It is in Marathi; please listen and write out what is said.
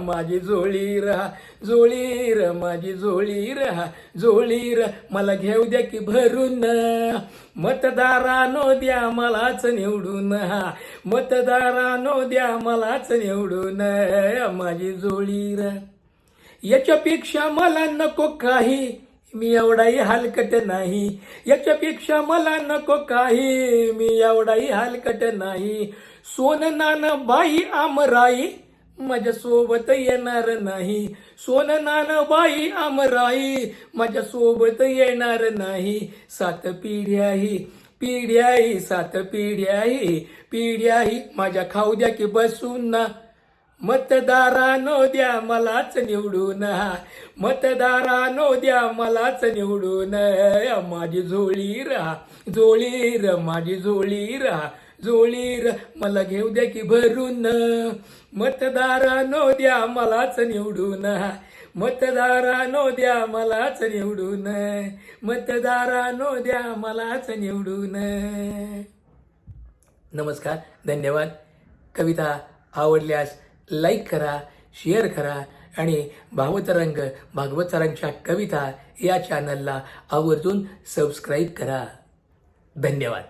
माझी जोळी राहा जोळी र माझी जोळी राहा जोळी र मला घेऊ द्या की भरून मतदारानो द्या मलाच निवडून मतदारानो द्या मलाच निवडून माझी जोळी र याच्यापेक्षा मला नको काही मी एवढाही हलकट नाही याच्यापेक्षा मला नको काही मी एवढाही हलकट नाही सोन नान बाई आमराई माझ्या सोबत येणार नाही सोन नान बाई आमराई माझ्या सोबत येणार नाही सात पिढ्याही सात पिढ्याही माझ्या खाऊ द्या की बसून ना मतदारानो द्या मलाच निवडून मतदारानो द्या मलाच निवडून माझी जोळी राहा जोळी र माझी जोळी राहा जोळी र मला घेऊ द्या की भरून मतदारानो द्या मलाच निवडून मतदारानो द्या मलाच निवडून मतदारानो द्या मलाच निवडून. नमस्कार, धन्यवाद. कविता आवडल्यास लाईक करा, शेअर करा आणि भावतरंग भागवतरांच्या कविता या चॅनलला आवर्जून सबस्क्राईब करा. धन्यवाद.